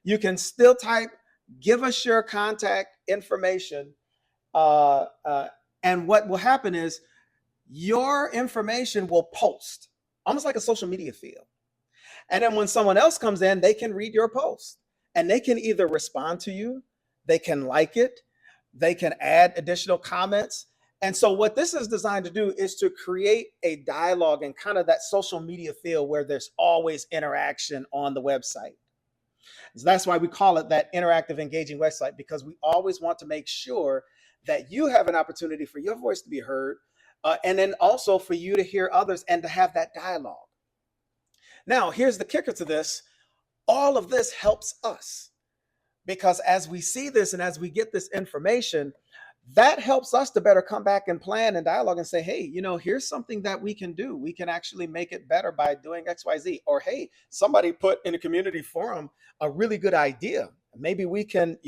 You can still type, give us your contact information. And what will happen is your information will post, almost like a social media field. And then when someone else comes in, they can read your post and they can either respond to you, they can like it, they can add additional comments. And so what this is designed to do is to create a dialogue and kind of that social media field where there's always interaction on the website. So that's why we call it that interactive, engaging website, because we always want to make sure that you have an opportunity for your voice to be heard, and then also for you to hear others and to have that dialogue. Now, here's the kicker to this. All of this helps us because as we see this and as we get this information, that helps us to better come back and plan and dialogue and say, hey, here's something that we can do. We can actually make it better by doing XYZ. Or, hey, somebody put in a community forum a really good idea. Maybe we can,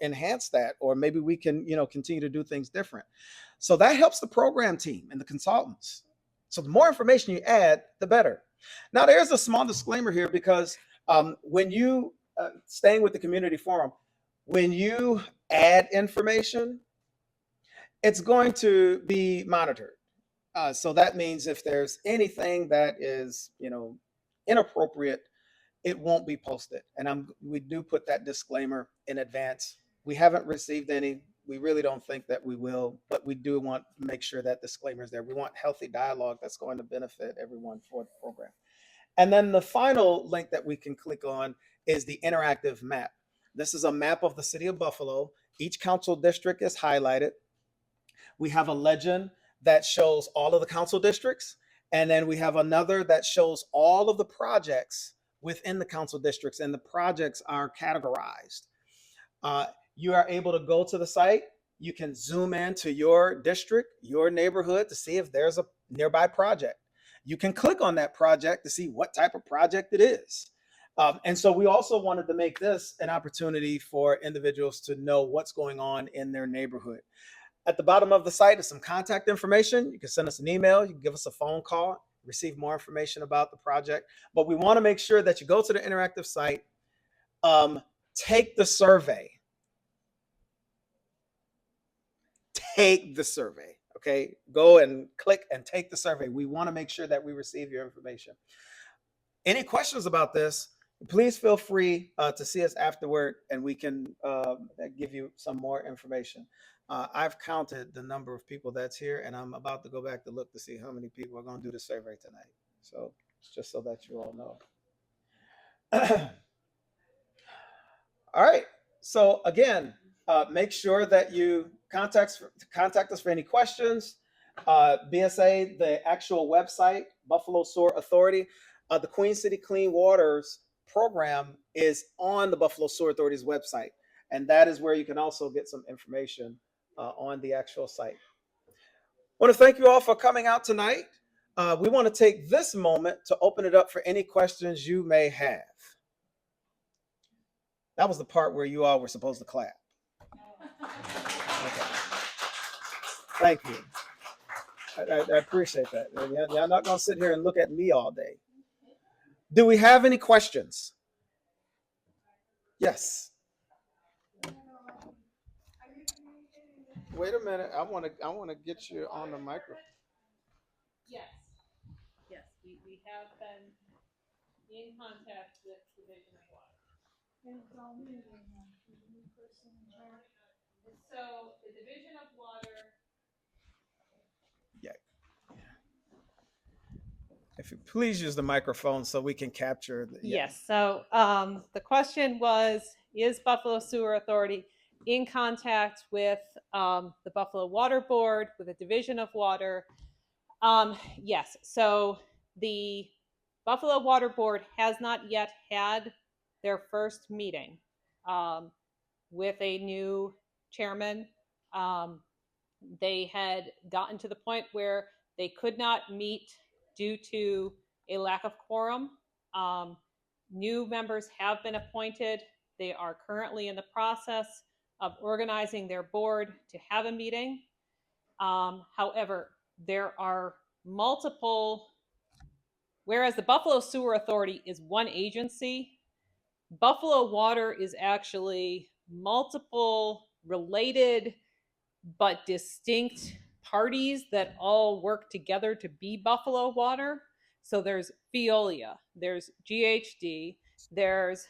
enhance that, or maybe we can, continue to do things different. So that helps the program team and the consultants. So the more information you add, the better. Now, there's a small disclaimer here because when you, staying with the community forum, when you add information, it's going to be monitored. So that means if there's anything that is, inappropriate, it won't be posted. And we do put that disclaimer in advance. We haven't received any. We really don't think that we will, but we do want to make sure that disclaimer is there. We want healthy dialogue that's going to benefit everyone for the program. And then the final link that we can click on is the interactive map. This is a map of the city of Buffalo. Each council district is highlighted. We have a legend that shows all of the council districts. And then we have another that shows all of the projects within the council districts, and the projects are categorized. You are able to go to the site. You can zoom into your district, your neighborhood to see if there's a nearby project. You can click on that project to see what type of project it is. And so we also wanted to make this an opportunity for individuals to know what's going on in their neighborhood. At the bottom of the site is some contact information. You can send us an email. You can give us a phone call, receive more information about the project. But we want to make sure that you go to the interactive site, take the survey. Take the survey, okay? Go and click and take the survey. We want to make sure that we receive your information. Any questions about this, please feel free to see us afterward and we can give you some more information. I've counted the number of people that's here, and I'm about to go back to look to see how many people are going to do the survey tonight. So just so that you all know. All right. So again, make sure that you contact us for any questions. BSA, the actual website, Buffalo Sewer Authority, the Queen City Clean Waters program is on the Buffalo Sewer Authority's website. And that is where you can also get some information on the actual site. I want to thank you all for coming out tonight. We want to take this moment to open it up for any questions you may have. That was the part where you all were supposed to clap. Okay. Thank you. I appreciate that. Y'all not going to sit here and look at me all day. Do we have any questions? Yes. Wait a minute. I want to get you on the microphone. Yes. Yes, we have been in contact with the Division of Water. So the Division of Water. Yeah. If you please use the microphone so we can capture. Yes. So the question was, is Buffalo Sewer Authority in contact with the Buffalo Water Board, with the Division of Water? Yes. So the Buffalo Water Board has not yet had their first meeting with a new chairman. They had gotten to the point where they could not meet due to a lack of quorum. New members have been appointed. They are currently in the process of organizing their board to have a meeting. However, there are multiple, whereas the Buffalo Sewer Authority is one agency, Buffalo Water is actually multiple related but distinct parties that all work together to be Buffalo Water. So there's Veolia, there's GHD, there's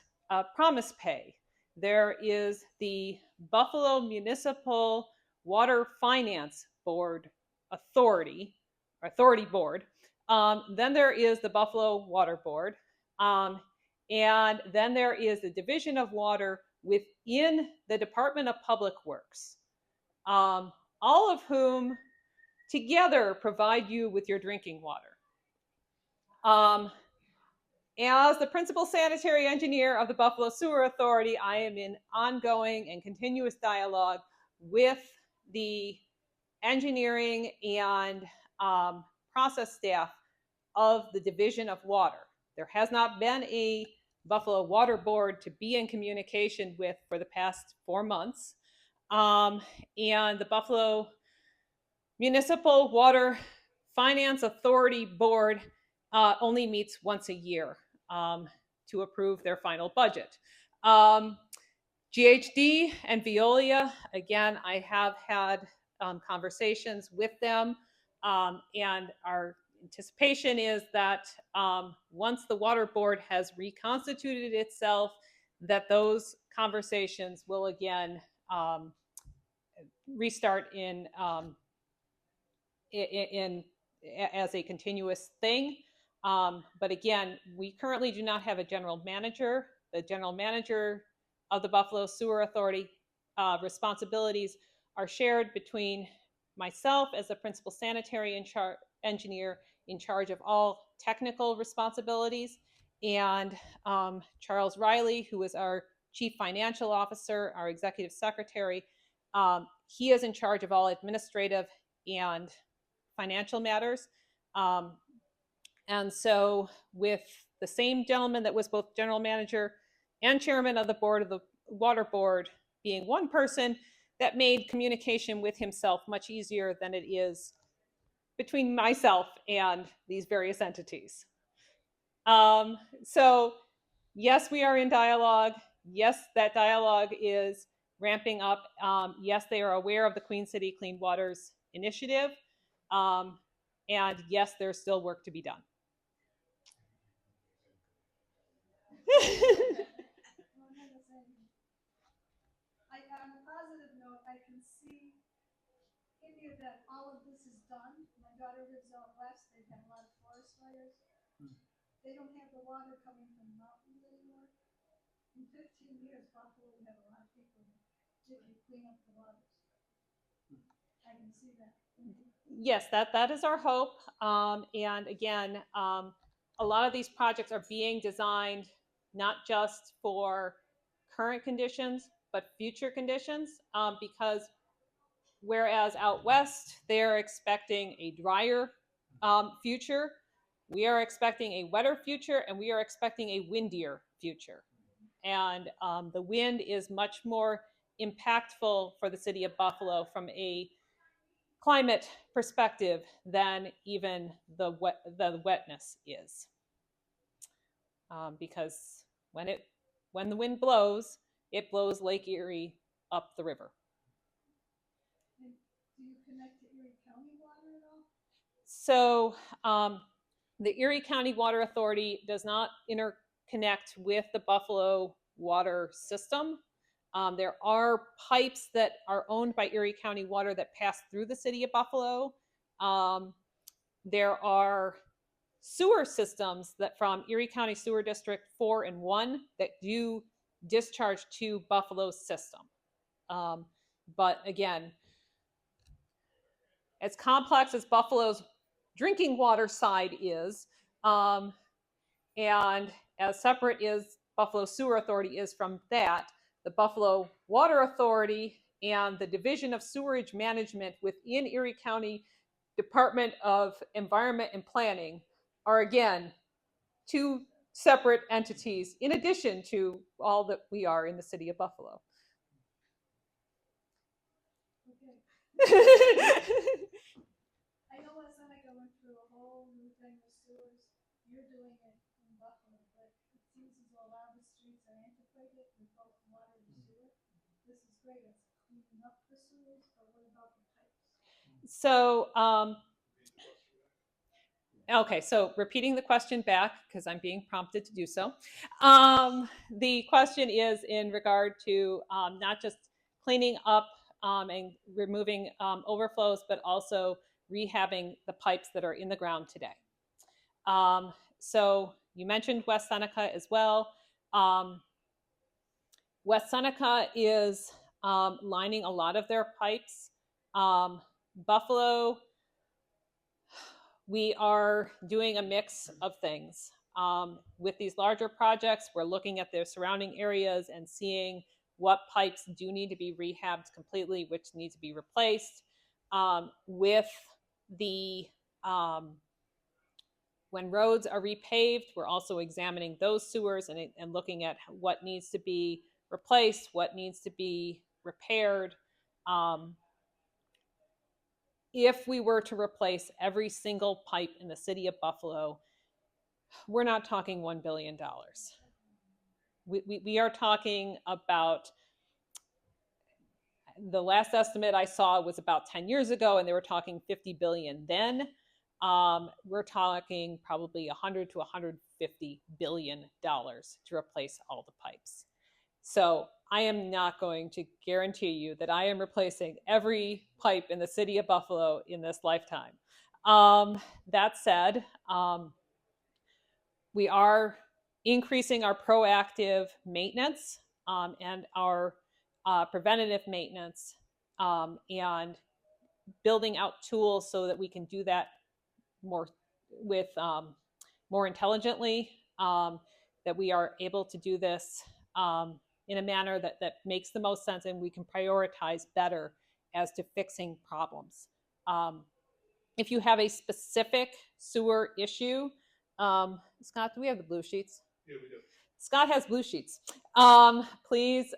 Promise Pay, there is the Buffalo Municipal Water Finance Board Authority Board. Then there is the Buffalo Water Board. And then there is the Division of Water within the Department of Public Works, all of whom together provide you with your drinking water. As the principal sanitary engineer of the Buffalo Sewer Authority, I am in ongoing and continuous dialogue with the engineering and process staff of the Division of Water. There has not been a Buffalo Water Board to be in communication with for the past 4 months. And the Buffalo Municipal Water Finance Authority Board only meets once a year to approve their final budget. GHD and Veolia, again, I have had conversations with them, and our anticipation is that once the water board has reconstituted itself, that those conversations will again restart in as a continuous thing. But again, we currently do not have a general manager. The general manager of the Buffalo Sewer Authority responsibilities are shared between myself as the principal sanitary engineer in charge of all technical responsibilities, and Charles Riley, who is our chief financial officer, our executive secretary. He is in charge of all administrative and financial matters. And so with the same gentleman that was both general manager and chairman of the board of the water board being one person, that made communication with himself much easier than it is between myself and these various entities. So yes, we are in dialogue. Yes, that dialogue is ramping up. Yes, they are aware of the Queen City Clean Waters Initiative. And yes, there's still work to be done. On a positive note, I can see in the event all of this is done. My daughter lives out west. They've had a lot of forest fires. They don't have the water coming from the mountains anymore. In 15 years, Buffalo will have a lot of people to clean up the waters. I can see that. Yes, that is our hope. And again, a lot of these projects are being designed not just for current conditions, but future conditions, because whereas out west, they're expecting a drier future, we are expecting a wetter future, and we are expecting a windier future. And the wind is much more impactful for the city of Buffalo from a climate perspective than even the wetness is, because when the wind blows, it blows Lake Erie up the river. And do you connect to Erie County Water at all? So the Erie County Water Authority does not interconnect with the Buffalo water system. There are pipes that are owned by Erie County Water that pass through the city of Buffalo. There are sewer systems that from Erie County Sewer District 4 and 1 that do discharge to Buffalo's system. But again, as complex as Buffalo's drinking water side is, and as separate as Buffalo Sewer Authority is from that, the Buffalo Water Authority and the Division of Sewerage Management within Erie County Department of Environment and Planning are, again, two separate entities in addition to all that we are in the city of Buffalo. I know West Seneca went through a whole new thing with sewers. You're doing it in Buffalo, but it seems as though a lot of the streets are antiquated with both water and sewer. This is great. It's cleaning up the sewers, but what about the pipes? So, okay, so repeating the question back, because I'm being prompted to do so. The question is in regard to not just cleaning up and removing overflows, but also rehabbing the pipes that are in the ground today. So you mentioned West Seneca as well. West Seneca is lining a lot of their pipes. Buffalo, we are doing a mix of things. With these larger projects, we're looking at their surrounding areas and seeing what pipes do need to be rehabbed completely, which need to be replaced. With the when roads are repaved, we're also examining those sewers and looking at what needs to be replaced, what needs to be repaired. If we were to replace every single pipe in the city of Buffalo, we're not talking $1 billion. We are talking about, the last estimate I saw was about 10 years ago, and they were talking 50 billion then. We're talking probably 100 to 150 billion dollars to replace all the pipes. So I am not going to guarantee you that I am replacing every pipe in the city of Buffalo in this lifetime. That said, we are increasing our proactive maintenance and our preventative maintenance and building out tools so that we can do that more with more intelligently, that we are able to do this in a manner that makes the most sense, and we can prioritize better as to fixing problems. If you have a specific sewer issue, Scott, do we have the blue sheets? Yeah, we do. Scott has blue sheets. Please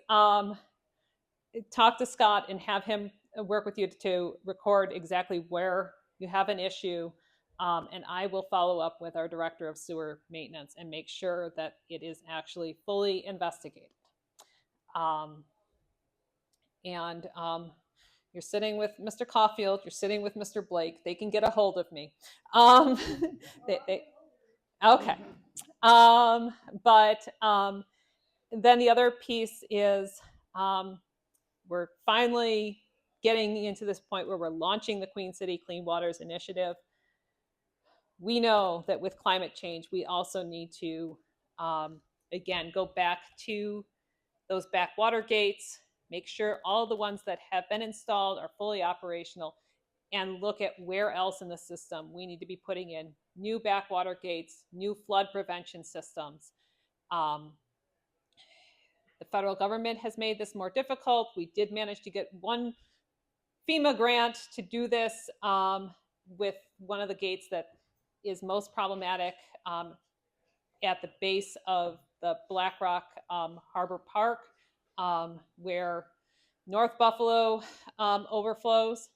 talk to Scott and have him work with you to record exactly where you have an issue. And I will follow up with our director of sewer maintenance and make sure that it is actually fully investigated. You're sitting with Mr. Caulfield, you're sitting with Mr. Blake. They can get a hold of me. Okay. Then the other piece is we're finally getting into this point where we're launching the Queen City Clean Waters Initiative. We know that with climate change, we also need to, again, go back to those backwater gates, make sure all the ones that have been installed are fully operational, and look at where else in the system we need to be putting in new backwater gates, new flood prevention systems. The federal government has made this more difficult. We did manage to get one FEMA grant to do this with one of the gates that is most problematic at the base of the Black Rock Harbor Park, where North Buffalo overflows.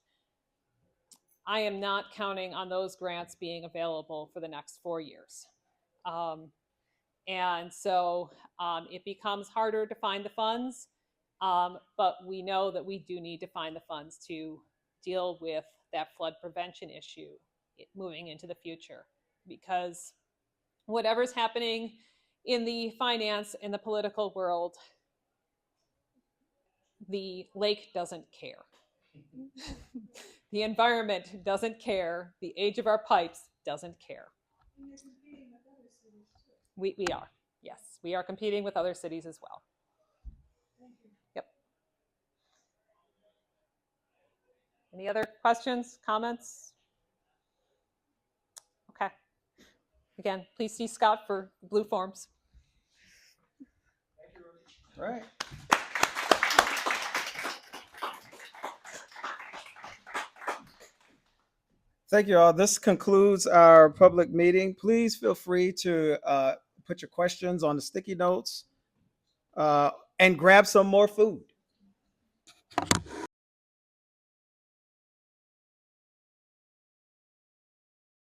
I am not counting on those grants being available for the next 4 years. And so it becomes harder to find the funds, but we know that we do need to find the funds to deal with that flood prevention issue moving into the future, because whatever's happening in the finance and the political world, the lake doesn't care. The environment doesn't care. The age of our pipes doesn't care. And you're competing with other cities too. We are. Yes, we are competing with other cities as well. Thank you. Yep. Any other questions, comments? Okay. Again, please see Scott for blue forms. All right. Thank you all. This concludes our public meeting. Please feel free to put your questions on the sticky notes and grab some more food.